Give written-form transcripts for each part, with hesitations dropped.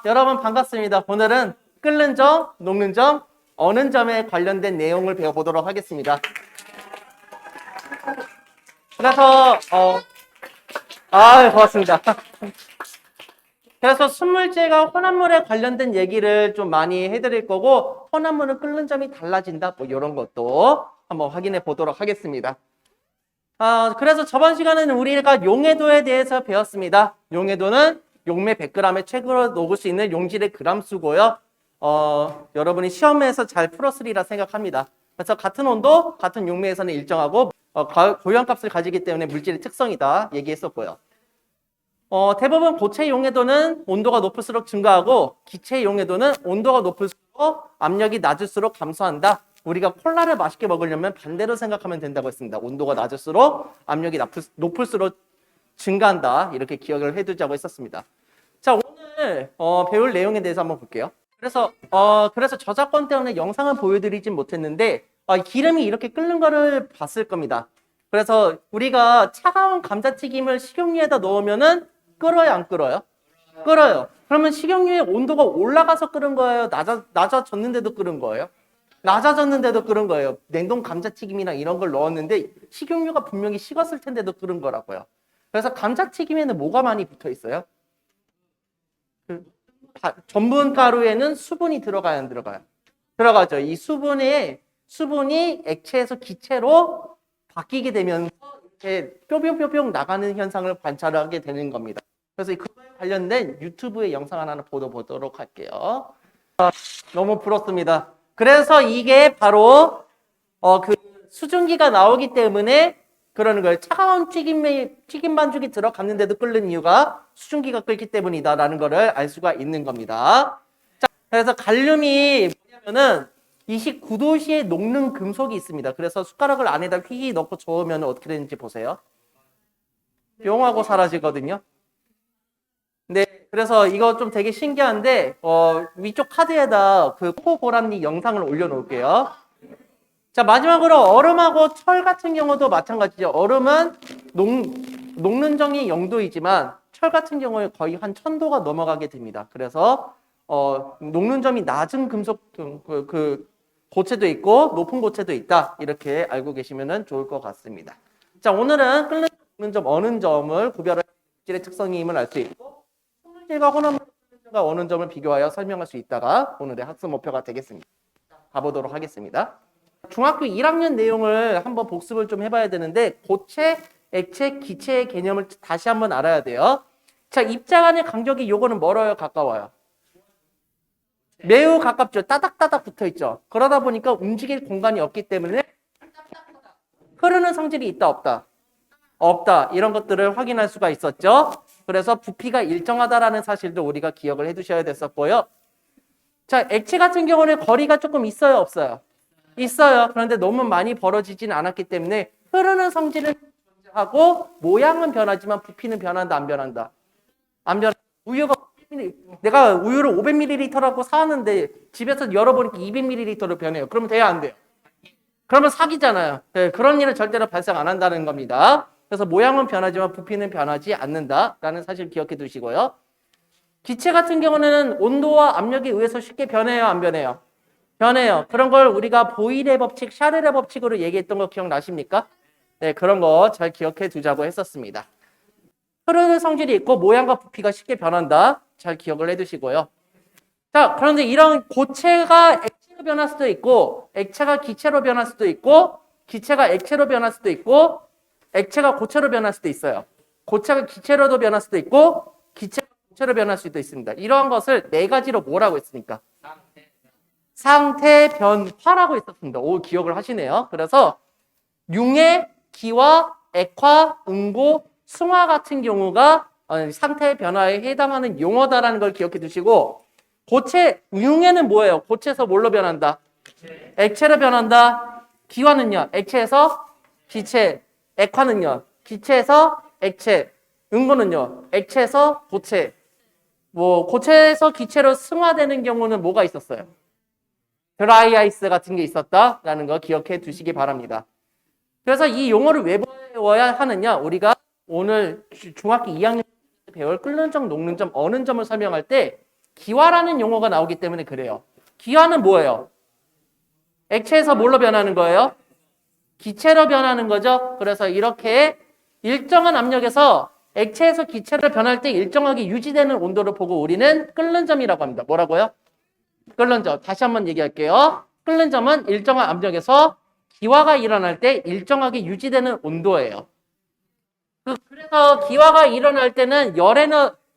여러분 반갑습니다. 오늘은 끓는 점, 녹는 점, 어는 점에 관련된 내용을 배워보도록 하겠습니다. 그래서 고맙습니다. 그래서 순물질과 혼합물에 관련된 얘기를 좀 많이 해드릴 거고, 혼합물은 끓는 점이 달라진다, 뭐 이런 것도 한번 확인해 보도록 하겠습니다. 그래서 저번 시간에는 우리가 용해도에 대해서 배웠습니다. 용해도는 용매 100g에 최고로 녹을 수 있는 용질의 그람수고요. 여러분이 시험에서 잘 풀었으리라 생각합니다. 그래서 같은 온도, 같은 용매에서는 일정하고 고유한값을 가지기 때문에 물질의 특성이다 얘기했었고요. 대부분 고체 용해도는 온도가 높을수록 증가하고 기체 용해도는 온도가 높을수록 압력이 낮을수록 감소한다. 우리가 콜라를 맛있게 먹으려면 반대로 생각하면 된다고 했습니다. 온도가 낮을수록 압력이 높을수록 증가한다. 이렇게 기억을 해두자고 했었습니다. 자, 오늘 배울 내용에 대해서 한번 볼게요. 그래서 저작권 때문에 영상을 보여드리진 못했는데 기름이 이렇게 끓는 거를 봤을 겁니다. 그래서 우리가 차가운 감자튀김을 식용유에다 넣으면은 끓어요, 안 끓어요? 끓어요. 그러면 식용유의 온도가 올라가서 끓은 거예요? 낮아졌는데도 끓은 거예요? 낮아졌는데도 끓은 거예요. 냉동 감자튀김이나 이런 걸 넣었는데 식용유가 분명히 식었을 텐데도 끓은 거라고요. 그래서 감자튀김에는 뭐가 많이 붙어 있어요? 전분 가루에는 수분이 들어가요, 안 들어가요? 들어가죠. 이 수분이 액체에서 기체로 바뀌게 되면서 이렇게 뿅뿅뿅뿅 나가는 현상을 관찰하게 되는 겁니다. 그래서 그거에 관련된 유튜브의 영상 하나 보도록 할게요. 너무 부럽습니다. 그래서 이게 바로 그 수증기가 나오기 때문에 그러는 거예요. 차가운 튀김 반죽이 들어갔는데도 끓는 이유가 수증기가 끓기 때문이다라는 거를 알 수가 있는 겁니다. 자, 그래서 갈륨이 뭐냐면은 29도씨에 녹는 금속이 있습니다. 그래서 숟가락을 안에다 휘휘 넣고 저으면 어떻게 되는지 보세요. 뿅 하고 사라지거든요. 네, 그래서 이거 좀 되게 신기한데 위쪽 카드에다 그 코보람니 영상을 올려놓을게요. 자, 마지막으로 얼음하고 철 같은 경우도 마찬가지죠. 얼음은 녹는 점이 0도이지만 철 같은 경우에 거의 한 1000도가 넘어가게 됩니다. 그래서 녹는 점이 낮은 금속 그 고체도 있고 높은 고체도 있다. 이렇게 알고 계시면 좋을 것 같습니다. 자, 오늘은 끓는 점, 녹는 점, 어는 점을 구별할 물질의 특성임을 알 수 있고 순물질과 혼합물과 어는 점을 비교하여 설명할 수 있다가 오늘의 학습 목표가 되겠습니다. 가보도록 하겠습니다. 중학교 1학년 내용을 한번 복습을 좀 해봐야 되는데 고체, 액체, 기체의 개념을 다시 한번 알아야 돼요. 자, 입자 간의 간격이 요거는 멀어요, 가까워요? 매우 가깝죠. 따닥따닥 붙어있죠. 그러다 보니까 움직일 공간이 없기 때문에 흐르는 성질이 있다, 없다? 없다. 이런 것들을 확인할 수가 있었죠. 그래서 부피가 일정하다라는 사실도 우리가 기억을 해두셔야 됐었고요. 자, 액체 같은 경우는 거리가 조금 있어요, 없어요? 있어요. 그런데 너무 많이 벌어지진 않았기 때문에 흐르는 성질은 존재하고 모양은 변하지만 부피는 변한다, 안 변한다? 안 변한다. 내가 우유를 500ml라고 사왔는데 집에서 열어보니까 200ml로 변해요. 그러면 돼야 안 돼요? 그러면 사기잖아요. 네, 그런 일은 절대로 발생 안 한다는 겁니다. 그래서 모양은 변하지만 부피는 변하지 않는다라는 사실 기억해 두시고요. 기체 같은 경우는 온도와 압력에 의해서 쉽게 변해요, 안 변해요? 변해요. 그런 걸 우리가 보일의 법칙, 샤를의 법칙으로 얘기했던 거 기억나십니까? 네, 그런 거 잘 기억해 두자고 했었습니다. 흐르는 성질이 있고 모양과 부피가 쉽게 변한다. 잘 기억을 해두시고요. 자, 그런데 이런 고체가 액체로 변할 수도 있고 액체가 기체로 변할 수도 있고 기체가 액체로 변할 수도 있고 액체가 고체로 변할 수도 있어요. 고체가 기체로도 변할 수도 있고 기체가 고체로 변할 수도 있습니다. 이러한 것을 네 가지로 뭐라고 했습니까? 상태 변화라고 있었습니다. 오, 기억을 하시네요. 그래서 융해, 기화, 액화, 응고, 승화 같은 경우가 상태 변화에 해당하는 용어다라는 걸 기억해 두시고 고체, 융해는 뭐예요? 고체에서 뭘로 변한다? 액체로 변한다. 기화는요? 액체에서 기체. 액화는요? 기체에서 액체. 응고는요? 액체에서 고체. 고체에서 기체로 승화되는 경우는 뭐가 있었어요? 드라이 아이스 같은 게 있었다라는 거 기억해 두시기 바랍니다. 그래서 이 용어를 왜 배워야 하느냐? 우리가 오늘 중학교 2학년 배울 끓는 점, 녹는 점, 어는 점을 설명할 때 기화라는 용어가 나오기 때문에 그래요. 기화는 뭐예요? 액체에서 뭘로 변하는 거예요? 기체로 변하는 거죠. 그래서 이렇게 일정한 압력에서 액체에서 기체로 변할 때 일정하게 유지되는 온도를 보고 우리는 끓는 점이라고 합니다. 뭐라고요? 끓는 점. 다시 한번 얘기할게요. 끓는 점은 일정한 압력에서 기화가 일어날 때 일정하게 유지되는 온도예요. 그래서 기화가 일어날 때는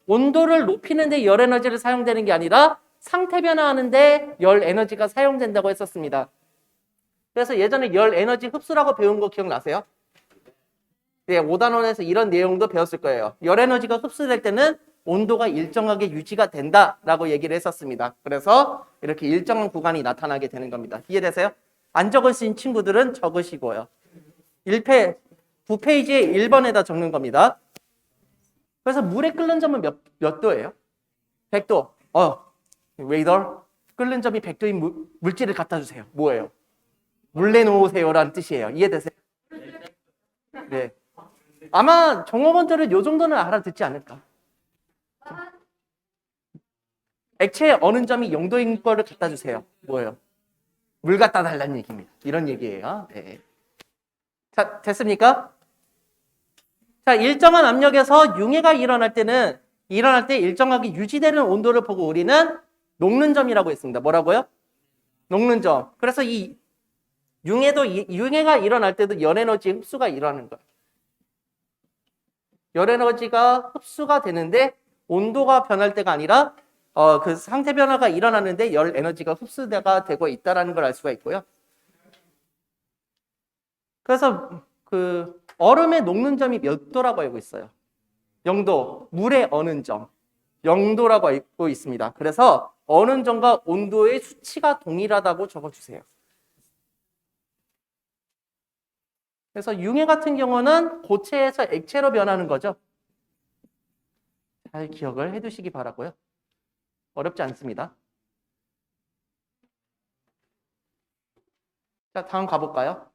온도를 높이는 데 열 에너지를 사용되는 게 아니라 상태 변화하는데 열 에너지가 사용된다고 했었습니다. 그래서 예전에 열 에너지 흡수라고 배운 거 기억나세요? 네, 5단원에서 이런 내용도 배웠을 거예요. 열 에너지가 흡수될 때는 온도가 일정하게 유지가 된다라고 얘기를 했었습니다. 그래서 이렇게 일정한 구간이 나타나게 되는 겁니다. 이해되세요? 안 적으신 친구들은 적으시고요. 9페이지에 1번에다 적는 겁니다. 그래서 물의 끓는 점은 몇 도예요? 100도. 웨이더, 끓는 점이 100도인 물질을 갖다 주세요. 뭐예요? 물 내놓으세요라는 뜻이에요. 이해되세요? 네. 아마 종업원들은 요 정도는 알아듣지 않을까. 액체의 어느 점이 0도인 거를 갖다 주세요. 뭐예요? 물 갖다 달라는 얘기입니다. 이런 얘기예요. 네. 자, 됐습니까? 자, 일정한 압력에서 융해가 일어날 때 일정하게 유지되는 온도를 보고 우리는 녹는 점이라고 했습니다. 뭐라고요? 녹는 점. 그래서 이 융해가 일어날 때도 열 에너지 흡수가 일어나는 거예요. 열 에너지가 흡수가 되는데 온도가 변할 때가 아니라 그 상태 변화가 일어나는데 열 에너지가 흡수가 되고 있다는 걸 알 수가 있고요. 그래서 그 얼음의 녹는 점이 몇 도라고 알고 있어요? 0도. 물의 어는 점. 0도라고 알고 있습니다. 그래서 어는 점과 온도의 수치가 동일하다고 적어주세요. 그래서 융해 같은 경우는 고체에서 액체로 변하는 거죠. 잘 기억을 해두시기 바라고요. 어렵지 않습니다. 자, 다음 가볼까요?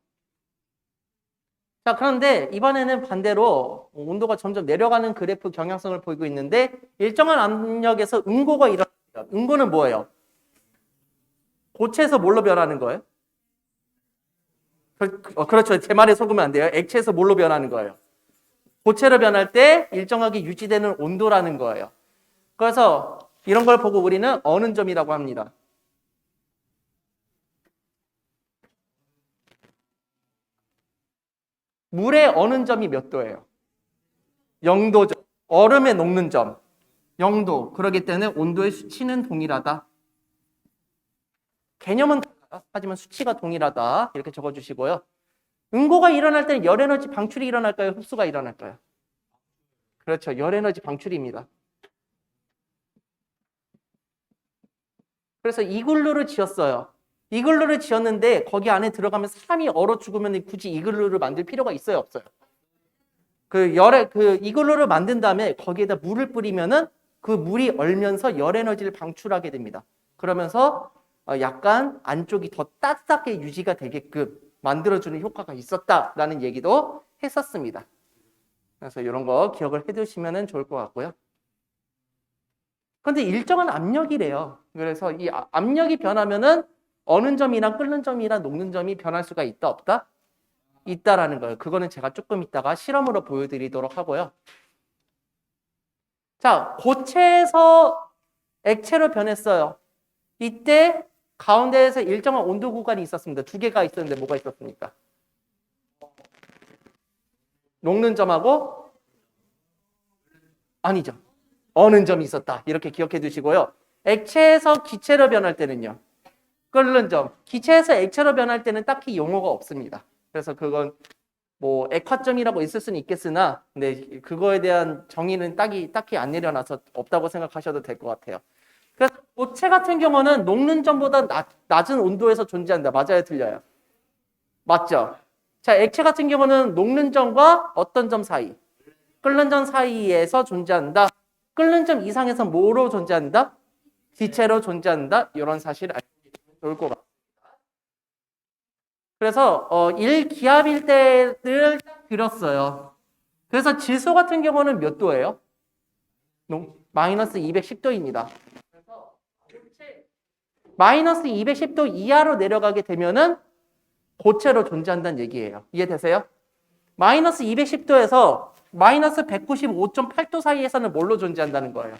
자, 그런데 이번에는 반대로 온도가 점점 내려가는 그래프 경향성을 보이고 있는데 일정한 압력에서 응고가 일어납니다. 응고는 뭐예요? 고체에서 뭘로 변하는 거예요? 그렇죠. 제 말에 속으면 안 돼요. 액체에서 뭘로 변하는 거예요? 고체로 변할 때 일정하게 유지되는 온도라는 거예요. 그래서 이런 걸 보고 우리는 어는 점이라고 합니다. 물의 어는 점이 몇 도예요? 0도죠. 얼음의 녹는 점 0도. 그렇기 때문에 온도의 수치는 동일하다. 개념은 달라요. 하지만 수치가 동일하다. 이렇게 적어주시고요. 응고가 일어날 때는 열 에너지 방출이 일어날까요? 흡수가 일어날까요? 그렇죠. 열 에너지 방출입니다. 그래서 이글루를 지었어요. 이글루를 지었는데 거기 안에 들어가면 사람이 얼어 죽으면 굳이 이글루를 만들 필요가 있어요? 없어요? 그 이글루를 만든 다음에 거기에다 물을 뿌리면은 그 물이 얼면서 열 에너지를 방출하게 됩니다. 그러면서 약간 안쪽이 더 따뜻하게 유지가 되게끔 만들어주는 효과가 있었다라는 얘기도 했었습니다. 그래서 이런 거 기억을 해두시면 좋을 것 같고요. 그런데 일정한 압력이래요. 그래서 이 압력이 변하면은 어는 점이랑 끓는 점이랑 녹는 점이 변할 수가 있다 없다? 있다라는 거예요. 그거는 제가 조금 이따가 실험으로 보여드리도록 하고요. 자, 고체에서 액체로 변했어요. 이때 가운데에서 일정한 온도 구간이 있었습니다. 두 개가 있었는데 뭐가 있었습니까? 녹는 점하고 아니죠. 어는 점이 있었다. 이렇게 기억해 두시고요. 액체에서 기체로 변할 때는요. 끓는 점. 기체에서 액체로 변할 때는 딱히 용어가 없습니다. 그래서 그건 뭐 액화점이라고 있을 수는 있겠으나 근데 그거에 대한 정의는 딱히 안 내려놔서 없다고 생각하셔도 될 것 같아요. 그래서 고체 같은 경우는 녹는 점보다 낮은 온도에서 존재한다. 맞아요? 틀려요? 맞죠? 자, 액체 같은 경우는 녹는 점과 어떤 점 사이? 끓는 점 사이에서 존재한다. 끓는 점 이상에서 뭐로 존재한다? 기체로 존재한다. 이런 사실을 알고 계시면 좋을 것 같습니다. 그래서 1기압일 때를 드렸어요. 그래서 질소 같은 경우는 몇 도예요? 마이너스 210도입니다. 그래서 마이너스 210도 이하로 내려가게 되면은 고체로 존재한다는 얘기예요. 이해되세요? 마이너스 210도에서 마이너스 195.8도 사이에서는 뭘로 존재한다는 거예요?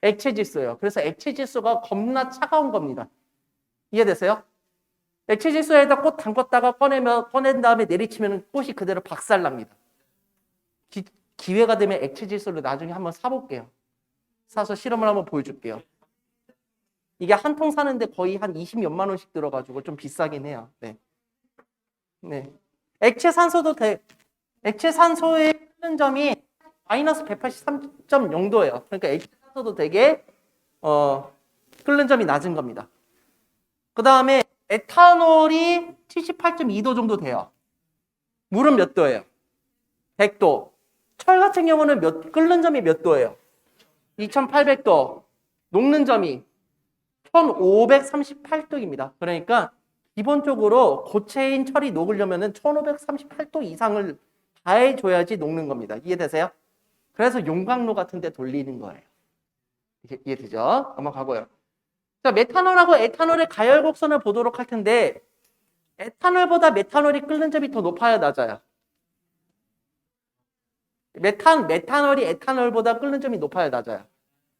액체 질소예요. 그래서 액체 질소가 겁나 차가운 겁니다. 이해되세요? 액체 질소에다 꽃 담궜다가 꺼낸 다음에 내리치면 꽃이 그대로 박살납니다. 기회가 되면 액체 질소를 나중에 한번 사볼게요. 사서 실험을 한번 보여줄게요. 이게 한 통 사는데 거의 한 20몇만 원씩 들어가지고 좀 비싸긴 해요. 네. 네. 액체 산소의 끓는 점이 마이너스 183.0도예요. 그러니까 액체 산소도 되게 끓는 점이 낮은 겁니다. 그 다음에 에탄올이 78.2도 정도 돼요. 물은 몇 도예요? 100도. 철 같은 경우는 끓는 점이 몇 도예요? 2800도. 녹는 점이 1538도입니다. 그러니까 기본적으로 고체인 철이 녹으려면 1538도 이상을 가해줘야지 녹는 겁니다. 이해되세요? 그래서 용광로 같은 데 돌리는 거예요. 이해되죠? 넘어가고요. 자, 메탄올하고 에탄올의 가열 곡선을 보도록 할 텐데 에탄올보다 메탄올이 끓는 점이 더 높아요, 낮아요? 메탄올이 에탄올보다 끓는 점이 높아요, 낮아요?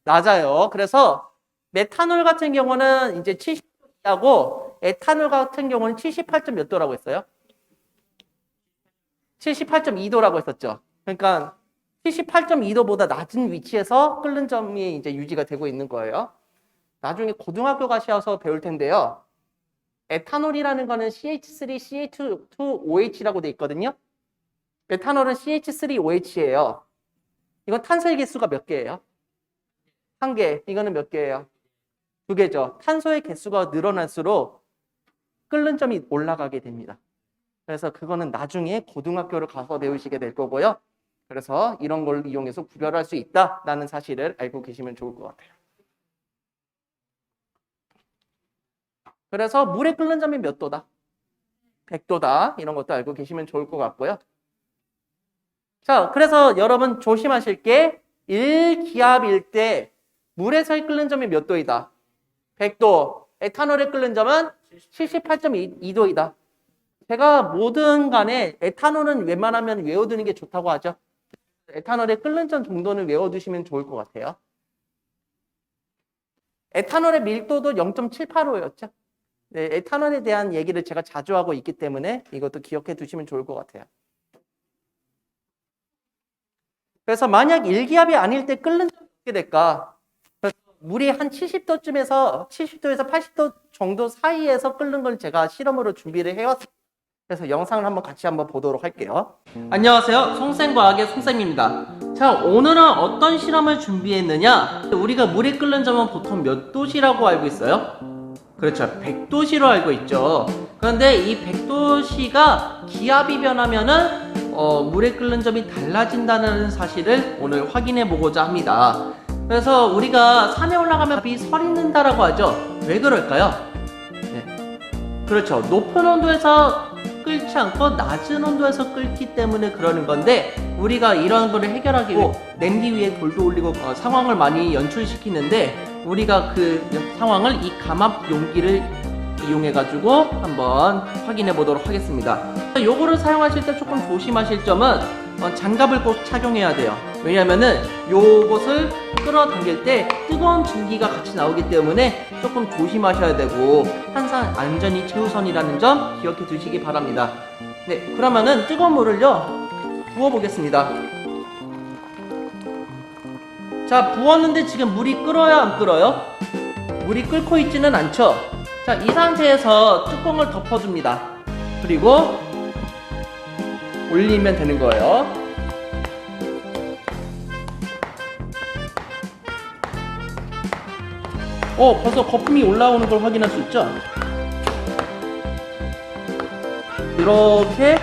낮아요. 그래서 메탄올 같은 경우는 이제 70도 이하고 에탄올 같은 경우는 78. 몇 도라고 했어요? 78.2도라고 했었죠. 그러니까 78.2도보다 낮은 위치에서 끓는 점이 이제 유지가 되고 있는 거예요. 나중에 고등학교 가셔서 배울 텐데요. 에탄올이라는 거는 CH3, CH2OH라고 돼 있거든요. 메탄올은 CH3OH예요. 이건 탄소의 개수가 몇 개예요? 1개. 이거는 몇 개예요? 2개죠. 탄소의 개수가 늘어날수록 끓는 점이 올라가게 됩니다. 그래서 그거는 나중에 고등학교를 가서 배우시게 될 거고요. 그래서 이런 걸 이용해서 구별할 수 있다라는 사실을 알고 계시면 좋을 것 같아요. 그래서 물의 끓는 점이 몇 도다? 100도다. 이런 것도 알고 계시면 좋을 것 같고요. 자, 그래서 여러분 조심하실 게 1기압일 때 물에서의 끓는 점이 몇 도이다? 100도. 에탄올의 끓는 점은 78.2도이다. 제가 뭐든 간에 에탄올은 웬만하면 외워두는 게 좋다고 하죠. 에탄올의 끓는 점 정도는 외워두시면 좋을 것 같아요. 에탄올의 밀도도 0.785였죠. 네, 에탄올에 대한 얘기를 제가 자주 하고 있기 때문에 이것도 기억해 두시면 좋을 것 같아요. 그래서 만약 1기압이 아닐 때 끓는 점이 어떻게 될까? 물이 한 70도에서 80도 정도 사이에서 끓는 걸 제가 실험으로 준비를 해왔습니다. 그래서 영상을 같이 한번 보도록 할게요. 안녕하세요. 송생과학의 송쌤입니다. 자, 오늘은 어떤 실험을 준비했느냐? 우리가 물이 끓는 점은 보통 몇 도씨라고 알고 있어요? 그렇죠. 100도씨로 알고 있죠. 그런데 이 100도씨가 기압이 변하면은 물의 끓는 점이 달라진다는 사실을 오늘 확인해 보고자 합니다. 그래서 우리가 산에 올라가면 빛이 서리는다라고 하죠. 왜 그럴까요? 네. 그렇죠. 높은 온도에서 끓지 않고 낮은 온도에서 끓기 때문에 그러는 건데 우리가 이런 거를 해결하기 위해 냄비 위에 돌도 올리고 상황을 많이 연출시키는데 우리가 그 상황을 이 감압 용기를 이용해 가지고 한번 확인해 보도록 하겠습니다. 요거를 사용하실 때 조금 조심하실 점은 장갑을 꼭 착용해야 돼요. 왜냐면은 요것을 끌어당길 때 뜨거운 증기가 같이 나오기 때문에 조금 조심하셔야 되고 항상 안전이 최우선이라는 점 기억해 두시기 바랍니다. 네, 그러면은 뜨거운 물을요 부어 보겠습니다. 자, 부었는데 지금 물이 끓어요, 안 끓어요? 물이 끓고 있지는 않죠? 자, 이 상태에서 뚜껑을 덮어줍니다. 그리고 올리면 되는 거예요. 벌써 거품이 올라오는 걸 확인할 수 있죠? 이렇게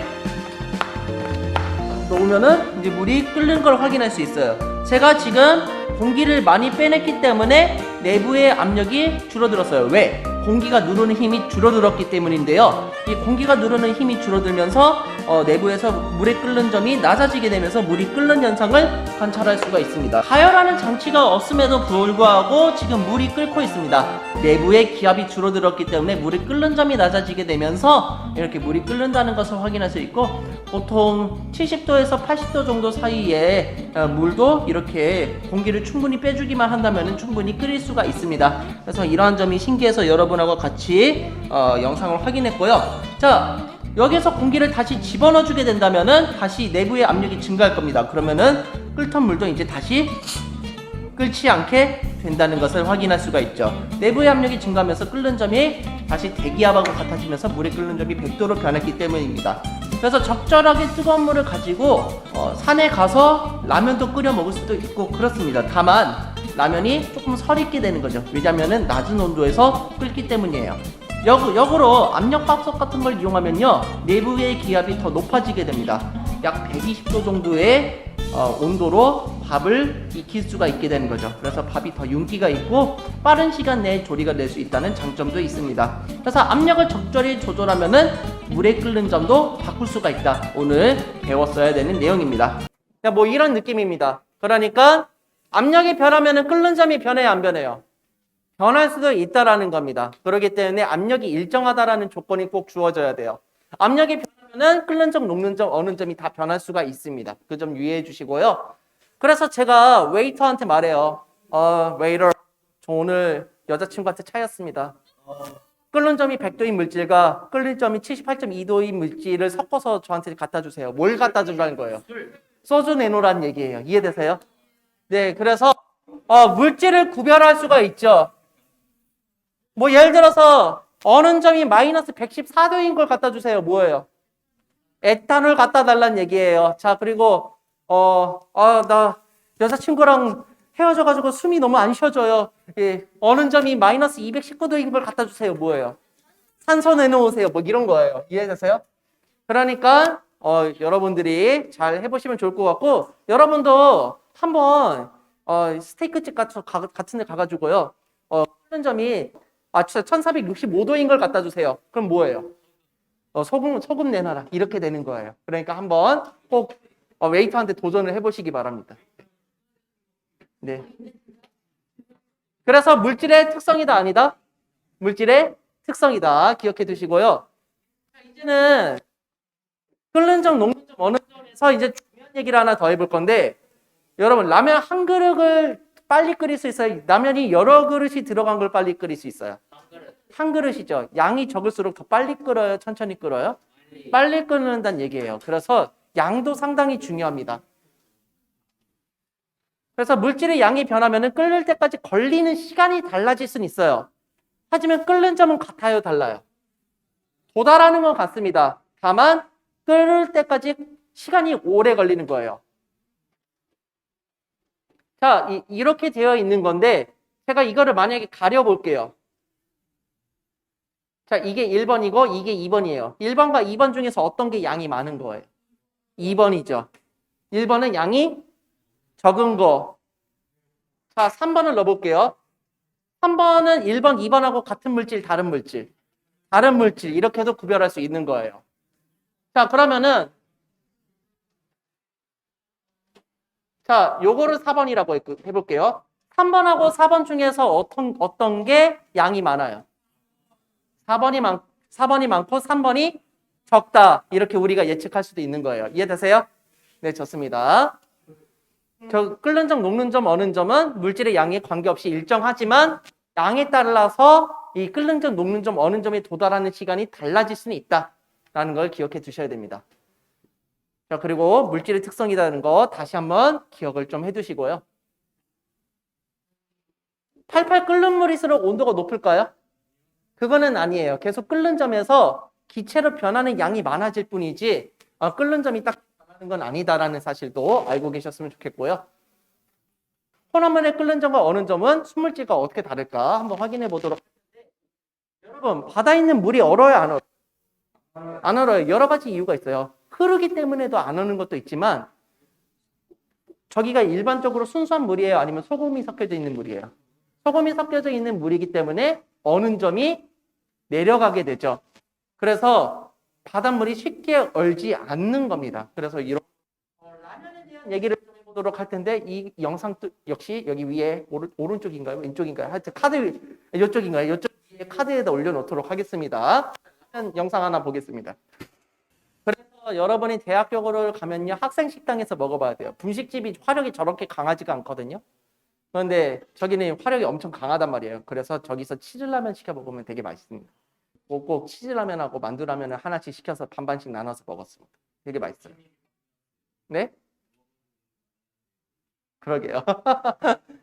넣으면은 이제 물이 끓는 걸 확인할 수 있어요. 제가 지금 공기를 많이 빼냈기 때문에 내부의 압력이 줄어들었어요. 왜? 공기가 누르는 힘이 줄어들었기 때문인데요. 이 공기가 누르는 힘이 줄어들면서 내부에서 물이 끓는 점이 낮아지게 되면서 물이 끓는 현상을 관찰할 수가 있습니다. 가열하는 장치가 없음에도 불구하고 지금 물이 끓고 있습니다. 내부의 기압이 줄어들었기 때문에 물이 끓는 점이 낮아지게 되면서 이렇게 물이 끓는다는 것을 확인할 수 있고, 보통 70도에서 80도 정도 사이에 물도 이렇게 공기를 충분히 빼주기만 한다면 충분히 끓일 수가 있습니다. 그래서 이러한 점이 신기해서 여러분하고 같이 영상을 확인했고요. 자, 여기서 공기를 다시 집어넣어 주게 된다면은 다시 내부의 압력이 증가할 겁니다. 그러면은 끓던 물도 이제 다시 끓지 않게 된다는 것을 확인할 수가 있죠. 내부의 압력이 증가하면서 끓는 점이 다시 대기압하고 같아지면서 물이 끓는 점이 100도로 변했기 때문입니다. 그래서 적절하게 뜨거운 물을 가지고 산에 가서 라면도 끓여 먹을 수도 있고 그렇습니다. 다만 라면이 조금 설익게 되는 거죠. 왜냐면은 낮은 온도에서 끓기 때문이에요. 역으로 압력밥솥 같은 걸 이용하면요, 내부의 기압이 더 높아지게 됩니다. 약 120도 정도의 온도로 밥을 익힐 수가 있게 되는 거죠. 그래서 밥이 더 윤기가 있고 빠른 시간 내에 조리가 될 수 있다는 장점도 있습니다. 그래서 압력을 적절히 조절하면은 물에 끓는 점도 바꿀 수가 있다. 오늘 배웠어야 되는 내용입니다. 뭐 이런 느낌입니다. 그러니까 압력이 변하면은 끓는 점이 변해야 안 변해요? 변할 수도 있다라는 겁니다. 그렇기 때문에 압력이 일정하다라는 조건이 꼭 주어져야 돼요. 압력이 변하면은 끓는 점, 녹는 점, 어는 점이 다 변할 수가 있습니다. 그 점 유의해 주시고요. 그래서 제가 웨이터한테 말해요. 웨이터, 저 오늘 여자친구한테 차였습니다. 끓는 점이 100도인 물질과 끓는 점이 78.2도인 물질을 섞어서 저한테 갖다 주세요. 뭘 갖다 주라는 거예요? 소주 내놓으라는 얘기예요. 이해되세요? 네, 그래서 물질을 구별할 수가 있죠. 뭐 예를 들어서 어느 점이 마이너스 114도인 걸 갖다 주세요. 뭐예요? 에탄올 갖다 달라는 얘기예요. 자, 그리고 나 여자친구랑 헤어져가지고 숨이 너무 안 쉬어져요. 예, 어느 점이 마이너스 219도인 걸 갖다 주세요. 뭐예요? 산소 내놓으세요. 뭐 이런 거예요. 이해되세요? 그러니까 여러분들이 잘 해보시면 좋을 것 같고, 여러분도 한번 스테이크집 같은 데 가가지고요, 끓는 점이 1465도인 걸 갖다 주세요. 그럼 뭐예요? 소금 내놔라. 이렇게 되는 거예요. 그러니까 한번 꼭 웨이터한테 도전을 해보시기 바랍니다. 네. 그래서 물질의 특성이다 아니다? 물질의 특성이다. 기억해 두시고요. 이제는 끓는 점, 녹는 점, 어느 점에서 이제 중요한 얘기를 하나 더 해볼 건데, 여러분 라면 한 그릇을 빨리 끓일 수 있어요? 라면이 여러 그릇이 들어간 걸 빨리 끓일 수 있어요? 한 그릇이죠. 양이 적을수록 더 빨리 끓어요? 천천히 끓어요? 빨리 끓는다는 얘기예요. 그래서 양도 상당히 중요합니다. 그래서 물질의 양이 변하면 끓는 때까지 걸리는 시간이 달라질 수는 있어요. 하지만 끓는 점은 같아요, 달라요? 도달하는 건 같습니다. 다만 끓을 때까지 시간이 오래 걸리는 거예요. 자, 이렇게 되어 있는 건데 제가 이거를 만약에 가려볼게요. 자, 이게 1번이고 이게 2번이에요. 1번과 2번 중에서 어떤 게 양이 많은 거예요? 2번이죠. 1번은 양이 적은 거. 자, 3번을 넣어볼게요. 3번은 1번, 2번하고 같은 물질, 다른 물질. 다른 물질, 이렇게 해서 구별할 수 있는 거예요. 자, 그러면은 자, 요거를 4번이라고 해볼게요. 3번하고 4번 중에서 어떤 게 양이 많아요? 4번이 많고 3번이 적다. 이렇게 우리가 예측할 수도 있는 거예요. 이해되세요? 네, 좋습니다. 끓는 점, 녹는 점, 어는 점은 물질의 양에 관계없이 일정하지만 양에 따라서 이 끓는 점, 녹는 점, 어는 점에 도달하는 시간이 달라질 수는 있다라는 걸 기억해 두셔야 됩니다. 자, 그리고 물질의 특성이라는 거 다시 한번 기억을 좀 해두시고요. 팔팔 끓는 물일수록 온도가 높을까요? 그거는 아니에요. 계속 끓는 점에서 기체로 변하는 양이 많아질 뿐이지 끓는 점이 딱 변하는 건 아니다라는 사실도 알고 계셨으면 좋겠고요. 혼합물의 끓는 점과 어는 점은 순물질과 어떻게 다를까 한번 확인해 보도록 하겠습니다. 여러분, 바다에 있는 물이 얼어요, 안 얼어요? 안 얼어요. 여러 가지 이유가 있어요. 흐르기 때문에도 안 얼는 것도 있지만 저기가 일반적으로 순수한 물이에요? 아니면 소금이 섞여져 있는 물이에요? 소금이 섞여져 있는 물이기 때문에 어는 점이 내려가게 되죠. 그래서 바닷물이 쉽게 얼지 않는 겁니다. 그래서 이런 라면에 대한 얘기를 좀 해보도록 할 텐데 이 영상 역시 여기 위에 오른쪽인가요? 왼쪽인가요? 하여튼 카드 이쪽인가요? 이쪽 위에 카드에다 올려놓도록 하겠습니다. 영상 하나 보겠습니다. 그래서 여러분이 대학교를 가면요 학생 식당에서 먹어봐야 돼요. 분식집이 화력이 저렇게 강하지가 않거든요. 그런데 저기는 화력이 엄청 강하단 말이에요. 그래서 저기서 치즈라면 시켜 먹으면 되게 맛있습니다. 꼭 치즈라면하고 만두라면을 하나씩 시켜서 반반씩 나눠서 먹었습니다. 되게 맛있어요. 네? 그러게요.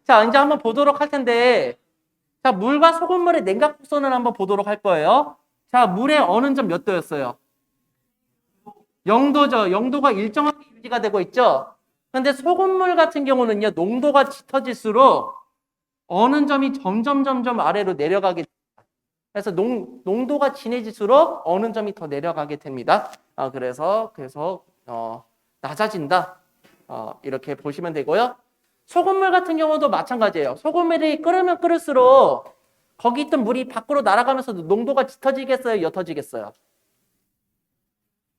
자, 이제 한번 보도록 할 텐데, 자, 물과 소금물의 냉각곡선을 한번 보도록 할 거예요. 자, 물의 어느 점 몇 도였어요? 0도죠. 0도가 일정하게 유지가 되고 있죠. 근데 소금물 같은 경우는요, 농도가 짙어질수록 어느 점이 점점 아래로 내려가게 됩니다. 그래서 농도가 진해질수록 어느 점이 더 내려가게 됩니다. 그래서 낮아진다. 이렇게 보시면 되고요. 소금물 같은 경우도 마찬가지예요. 소금물이 끓으면 끓을수록 거기 있던 물이 밖으로 날아가면서 농도가 짙어지겠어요? 옅어지겠어요?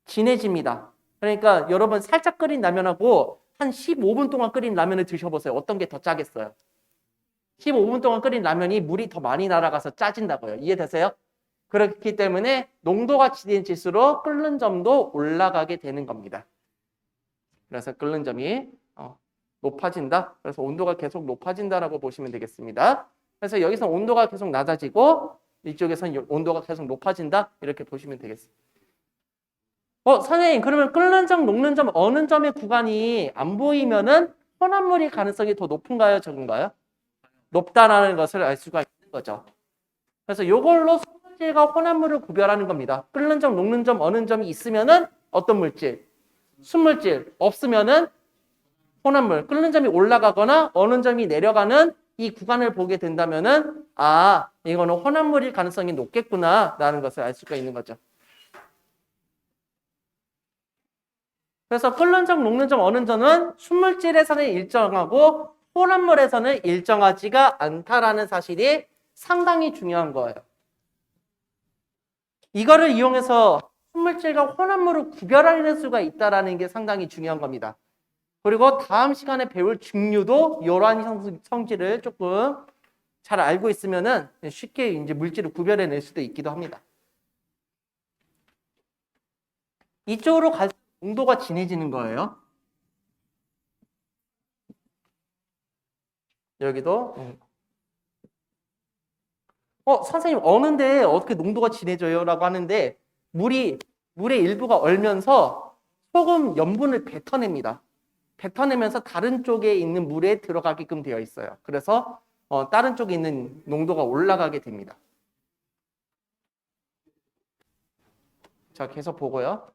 진해집니다. 그러니까 여러분 살짝 끓인 라면하고 한 15분 동안 끓인 라면을 드셔보세요. 어떤 게 더 짜겠어요? 15분 동안 끓인 라면이 물이 더 많이 날아가서 짜진다고요. 이해되세요? 그렇기 때문에 농도가 진해질수록 끓는 점도 올라가게 되는 겁니다. 그래서 끓는 점이 높아진다. 그래서 온도가 계속 높아진다라고 보시면 되겠습니다. 그래서 여기서 온도가 계속 낮아지고 이쪽에서는 온도가 계속 높아진다. 이렇게 보시면 되겠습니다. 선생님, 그러면 끓는 점, 녹는 점 어느 점의 구간이 안 보이면은 혼합물이 가능성이 더 높은가요, 적은가요? 높다라는 것을 알 수가 있는 거죠. 그래서 이걸로 소물질과 혼합물을 구별하는 겁니다. 끓는 점, 녹는 점 어느 점이 있으면은 어떤 물질? 순물질. 없으면은 혼합물. 끓는 점이 올라가거나 어느 점이 내려가는 이 구간을 보게 된다면은 이거는 혼합물일 가능성이 높겠구나라는 것을 알 수가 있는 거죠. 그래서 끓는 점, 녹는 점 어느 점은 순물질에서는 일정하고 혼합물에서는 일정하지가 않다라는 사실이 상당히 중요한 거예요. 이거를 이용해서 순물질과 혼합물을 구별할 수가 있다는 게 상당히 중요한 겁니다. 그리고 다음 시간에 배울 증류도 이러한 성질을 조금 잘 알고 있으면은 쉽게 이제 물질을 구별해낼 수도 있기도 합니다. 이쪽으로 갈수록 농도가 진해지는 거예요. 여기도 선생님 어는데 어떻게 농도가 진해져요? 라고 하는데 물의 일부가 얼면서 소금 염분을 뱉어냅니다. 뱉어내면서 다른 쪽에 있는 물에 들어가게끔 되어 있어요. 그래서 다른 쪽에 있는 농도가 올라가게 됩니다. 자, 계속 보고요.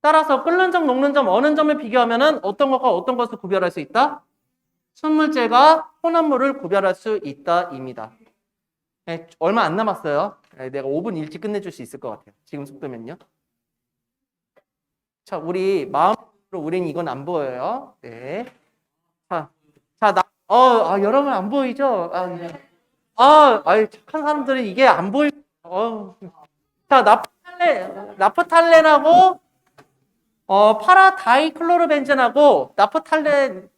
따라서 끓는 점, 녹는 점 어느 점을 비교하면 어떤 것과 어떤 것을 구별할 수 있다? 순물질과 혼합물을 구별할 수 있다입니다. 네, 얼마 안 남았어요. 네, 내가 5분 일찍 끝내줄 수 있을 것 같아요. 지금 속도면요. 자, 마음으로 우리는 이건 안 보여요. 네. 여러분 안 보이죠? 착한 사람들이 이게 안 보이. 자, 나프탈렌하고 파라다이클로로벤젠하고 나프탈렌가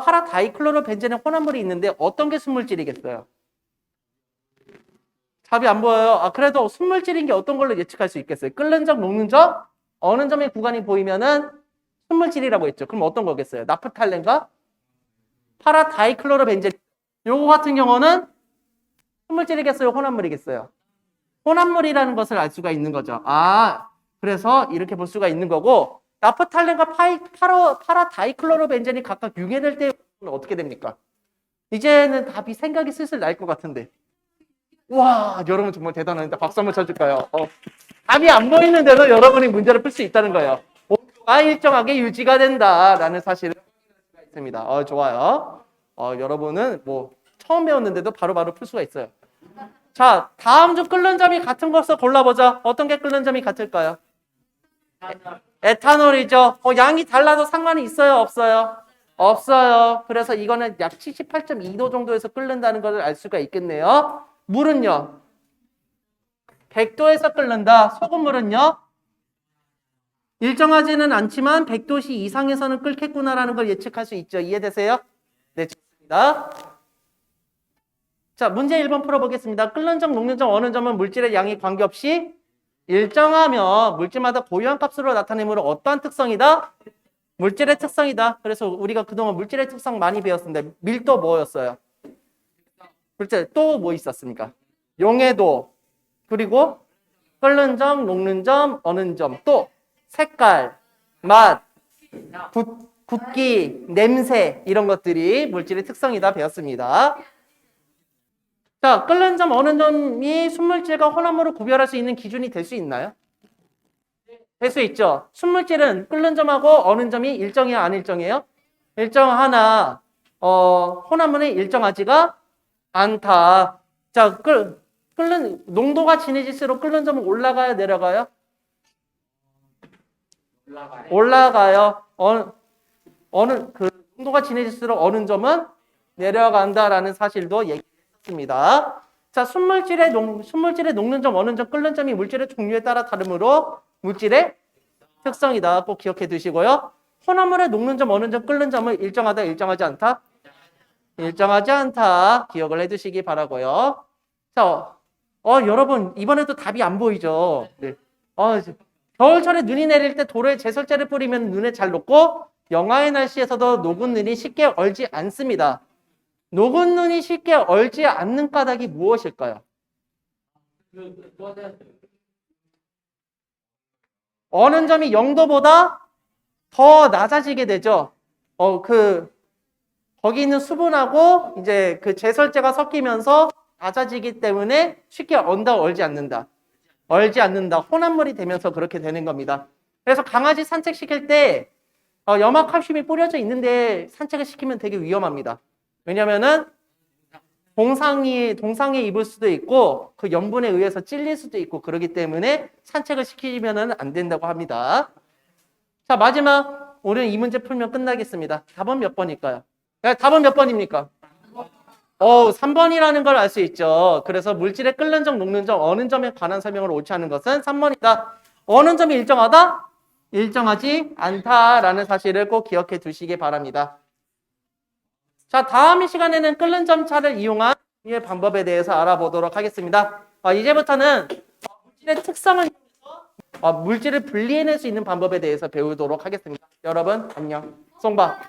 파라다이클로로벤젠의 혼합물이 있는데 어떤 게 순물질이겠어요? 답이 안 보여요. 그래도 순물질인 게 어떤 걸로 예측할 수 있겠어요? 끓는 점, 녹는 점? 어느 점의 구간이 보이면은 순물질이라고 했죠. 그럼 어떤 거겠어요? 나프탈렌과 파라다이클로로벤젠. 요거 같은 경우는 순물질이겠어요? 혼합물이겠어요? 혼합물이라는 것을 알 수가 있는 거죠. 그래서 이렇게 볼 수가 있는 거고, 나프탈렌과 파라다이클로로벤젠이 각각 융해될 때 어떻게 됩니까? 이제는 답이 생각이 슬슬 날 것 같은데. 와, 여러분 정말 대단합니다. 박수 한번 쳐줄까요? 답이 안 보이는데도 여러분이 문제를 풀 수 있다는 거예요. 온도가 일정하게 유지가 된다라는 사실을 확인할 수가 있습니다. 좋아요. 여러분은 처음 배웠는데도 바로바로 풀 수가 있어요. 자, 다음 주 끓는 점이 같은 것을 골라보자. 어떤 게 끓는 점이 같을까요? 에탄올이죠. 양이 달라도 상관이 있어요? 없어요? 없어요. 그래서 이거는 약 78.2도 정도에서 끓는다는 것을 알 수가 있겠네요. 물은요? 100도에서 끓는다. 소금물은요? 일정하지는 않지만 100도 이상에서는 끓겠구나라는 걸 예측할 수 있죠. 이해되세요? 네, 좋습니다. 자, 문제 1번 풀어보겠습니다. 끓는 점, 녹는 점, 어느 점은 물질의 양이 관계없이 일정하며 물질마다 고유한 값으로 나타내므로 어떠한 특성이다? 물질의 특성이다. 그래서 우리가 그동안 물질의 특성 많이 배웠습니다. 밀도 뭐였어요? 물질 또 뭐 있었습니까? 용해도, 그리고 끓는 점, 녹는 점, 어는 점, 또 색깔, 맛, 붓기, 냄새 이런 것들이 물질의 특성이다 배웠습니다. 자, 끓는 점, 어는 점이 순물질과 혼합물을 구별할 수 있는 기준이 될 수 있나요? 될 수 있죠. 순물질은 끓는 점하고 어는 점이 일정이야, 안 일정해요? 일정하나 혼합물이 일정하지가 않다. 자, 끓는 농도가 진해질수록 끓는 점은 올라가요, 내려가요? 올라가요. 어느 그 농도가 진해질수록 어는 점은 내려간다라는 사실도 얘기했습니다. 자, 순물질의 녹는 점, 어는 점, 끓는 점이 물질의 종류에 따라 다르므로 물질의 특성이다. 꼭 기억해 두시고요. 혼합물의 녹는 점, 어는 점, 끓는 점은 일정하다, 일정하지 않다? 일정하지 않다. 기억을 해 두시기 바라고요. 자, 여러분 이번에도 답이 안 보이죠? 네. 겨울철에 눈이 내릴 때 도로에 제설제를 뿌리면 눈에 잘 녹고 영하의 날씨에서도 녹은 눈이 쉽게 얼지 않습니다. 녹은 눈이 쉽게 얼지 않는 까닭이 무엇일까요? 어는 점이 0도보다 더 낮아지게 되죠. 거기 있는 수분하고 이제 그 제설제가 섞이면서 낮아지기 때문에 쉽게 언다 얼지 않는다. 얼지 않는다. 혼합물이 되면서 그렇게 되는 겁니다. 그래서 강아지 산책시킬 때 염화칼슘이 뿌려져 있는데 산책을 시키면 되게 위험합니다. 왜냐면은 동상에 입을 수도 있고 그 염분에 의해서 찔릴 수도 있고 그러기 때문에 산책을 시키면은 안 된다고 합니다. 자, 마지막 오늘 이 문제 풀면 끝나겠습니다. 답은 몇 번일까요? 답은 몇 번입니까? 3번이라는 걸 알 수 있죠. 그래서 물질의 끓는 점, 녹는 점, 어는 점에 관한 설명을 옳지 않은 것은 3번이다. 어는 점이 일정하다? 일정하지 않다라는 사실을 꼭 기억해 두시기 바랍니다. 자, 다음 시간에는 끓는 점 차를 이용한 방법에 대해서 알아보도록 하겠습니다. 이제부터는 물질의 특성을 이용해서 물질을 분리해낼 수 있는 방법에 대해서 배우도록 하겠습니다. 여러분, 안녕. 송바.